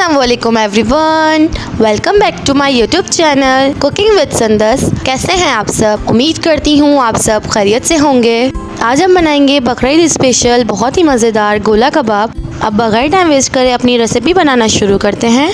अस्सलामुअलैकुम everyone, welcome back to my YouTube channel cooking with Sundas. कैसे हैं आप सब? उम्मीद करती हूँ आप सब खैरियत से होंगे। आज हम बनाएंगे बकरीद स्पेशल बहुत ही मज़ेदार गोला कबाब। अब बगैर टाइम वेस्ट करे अपनी रेसिपी बनाना शुरू करते हैं।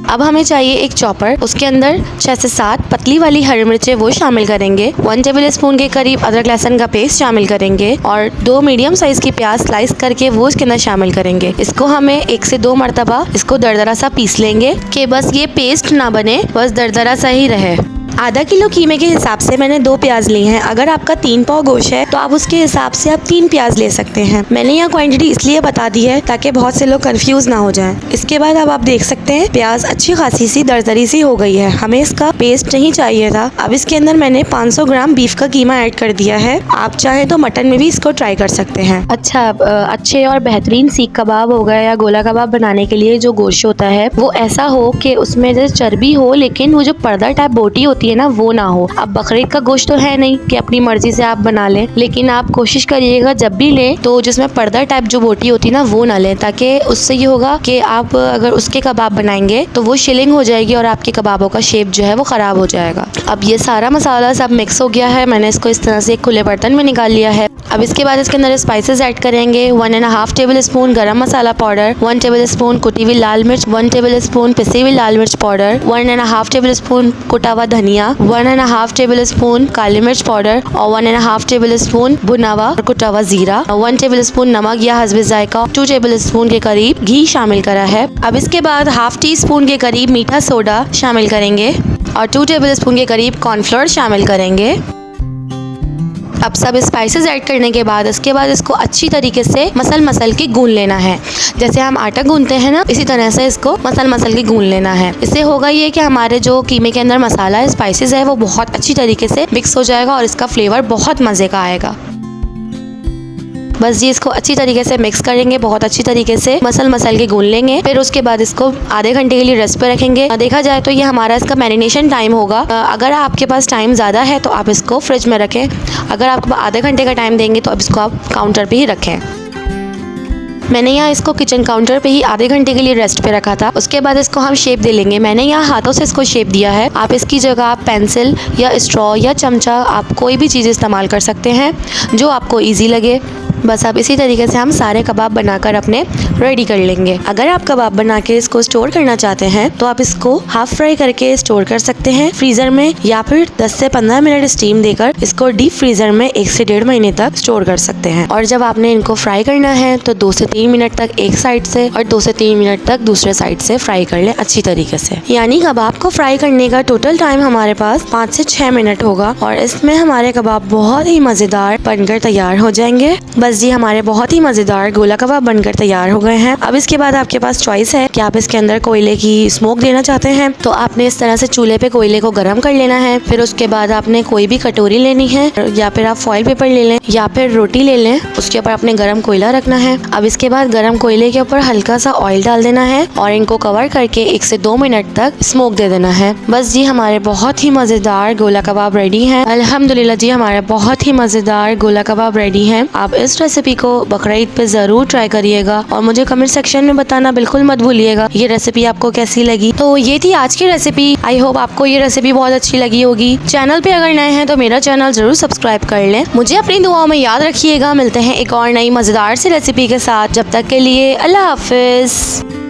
अब हमें चाहिए एक चॉपर, उसके अंदर 6 से 7 पतली वाली हरी मिर्चें वो शामिल करेंगे। 1 टेबल स्पून के करीब अदरक लहसुन का पेस्ट शामिल करेंगे और 2 मीडियम साइज की प्याज स्लाइस करके वो इसके अंदर शामिल करेंगे। इसको हमें 1 से 2 मरतबा इसको दरदरा सा पीस लेंगे कि बस ये पेस्ट ना बने, बस दरदरा सा ही रहे। आधा किलो कीमे के हिसाब से मैंने 2 प्याज ली हैं। अगर आपका 3 पाव गोश्त है तो आप उसके हिसाब से आप 3 प्याज ले सकते हैं। मैंने यहाँ क्वांटिटी इसलिए बता दी है ताकि बहुत से लोग कंफ्यूज ना हो जाएं। इसके बाद अब आप देख सकते हैं प्याज अच्छी खासी सी दरदरी सी हो गई है। हमें इसका पेस्ट नहीं चाहिए था। अब इसके अंदर मैंने 500 ग्राम बीफ का कीमा ऐड कर दिया है। आप चाहे तो मटन में भी इसको ट्राई कर सकते हैं। अच्छा, अच्छे और बेहतरीन सीख कबाब हो गया या गोला कबाब बनाने के लिए जो गोश्त होता है वो ऐसा हो कि उसमें जैसे चर्बी हो, लेकिन वो जो पर्दा टाइप बोटी होती है ना वो ना हो। अब बकरीद का गोश्त तो है नहीं कि अपनी मर्जी से आप बना लें, लेकिन आप कोशिश करिएगा जब भी लें तो जिसमें पर्दा टाइप जो बोटी होती है ना वो ना लें, ताकि उससे ये होगा कि आप अगर उसके कबाब बनाएंगे तो वो शिलिंग हो जाएगी और आपके कबाबों का शेप जो है वो खराब हो जाएगा। अब ये सारा मसाला सब मिक्स हो गया है। मैंने इसको इस तरह से एक खुले बर्तन में निकाल लिया है। अब इसके बाद इसके अंदर स्पाइसेस ऐड करेंगे। 1.5 टेबल स्पून गरम मसाला पाउडर, 1 टेबल स्पून कुटी हुई लाल मिर्च, 1 टेबल स्पून पिसी हुई लाल मिर्च पाउडर, 1.5 टेबल स्पून कुटा हुआ धनिया, 1.5 टेबल स्पून काली मिर्च पाउडर और 1.5 टेबल स्पून भुना हुआ और कुटा हुआ जीरा, 1 टेबल स्पून नमक या हस्बे जायका, 2 टेबल स्पून के करीब घी शामिल करा है। अब इसके बाद ½ टी स्पून के करीब मीठा सोडा शामिल करेंगे और 2 टेबल स्पून के करीब कॉर्नफ्लोर शामिल करेंगे। अब सब स्पाइसेस ऐड करने के बाद इसके बाद इसको अच्छी तरीके से मसल के गूंद लेना है। जैसे हम आटा गूंदते हैं ना, इसी तरह से इसको मसल के गूंद लेना है। इससे होगा ये कि हमारे जो कीमे के अंदर मसाला है, स्पाइसेस है, वो बहुत अच्छी तरीके से मिक्स हो जाएगा और इसका फ्लेवर बहुत मज़े का आएगा। बस जी इसको अच्छी तरीके से मिक्स करेंगे, बहुत अच्छी तरीके से मसल के गूंद लेंगे। फिर उसके बाद इसको आधे घंटे के लिए रेस्ट पे रखेंगे। देखा जाए तो ये हमारा इसका मैरिनेशन टाइम होगा। अगर आपके पास टाइम ज़्यादा है तो आप इसको फ्रिज में रखें। अगर आपको आधे घंटे का टाइम देंगे तो अब इसको आप काउंटर पे ही रखें। मैंने यहाँ इसको किचन काउंटर पे ही आधे घंटे के लिए रेस्ट पे रखा था। उसके बाद इसको हम शेप दे लेंगे। मैंने यहाँ हाथों से इसको शेप दिया है। आप इसकी जगह आप पेंसिल या स्ट्रॉ या चमचा, आप कोई भी चीज़ इस्तेमाल कर सकते हैं जो आपको ईजी लगे। बस अब इसी तरीके से हम सारे कबाब बनाकर अपने रेडी कर लेंगे। अगर आप कबाब बना के इसको स्टोर करना चाहते हैं तो आप इसको हाफ फ्राई करके स्टोर कर सकते हैं फ्रीजर में, या फिर 10 से 15 मिनट स्टीम देकर इसको डीप फ्रीजर में 1 से 1.5 महीने तक स्टोर कर सकते हैं। और जब आपने इनको फ्राई करना है तो 2 से 3 मिनट तक एक साइड से और 2 से 3 मिनट तक दूसरे साइड से फ्राई कर लें अच्छी तरीके से। यानी कबाब को फ्राई करने का टोटल टाइम हमारे पास 5 से 6 मिनट होगा और इसमें हमारे कबाब बहुत ही मजेदार बनकर तैयार हो जाएंगे। बस जी हमारे बहुत ही मजेदार गोला कबाब बनकर तैयार हो गए हैं। अब इसके बाद आपके पास चॉइस है कि आप इसके अंदर कोयले की स्मोक देना चाहते हैं तो आपने इस तरह से चूल्हे पे कोयले को गर्म कर लेना है। फिर उसके बाद आपने कोई भी कटोरी लेनी है या फिर आप फॉइल पेपर ले लें या फिर रोटी ले लें, उसके ऊपर आपने गर्म कोयला रखना है। अब इसके बाद गर्म कोयले के ऊपर हल्का सा ऑयल डाल देना है और इनको कवर करके 1 से 2 मिनट तक स्मोक दे देना है। बस जी हमारे बहुत ही मजेदार गोला कबाब रेडी है। अल्हम्दुलिल्लाह जी हमारे बहुत ही मजेदार गोला कबाब रेडी है। आप इस रेसिपी को बकरीद पे जरूर ट्राई करिएगा और मुझे कमेंट सेक्शन में बताना बिल्कुल मत भूलिएगा ये रेसिपी आपको कैसी लगी। तो ये थी आज की रेसिपी। आई होप आपको ये रेसिपी बहुत अच्छी लगी होगी। चैनल पे अगर नए हैं तो मेरा चैनल जरूर सब्सक्राइब कर लें। मुझे अपनी दुआओं में याद रखिएगा। मिलते हैं एक और नई मजेदार सी रेसिपी के साथ। जब तक के लिए अल्लाह हाफिज।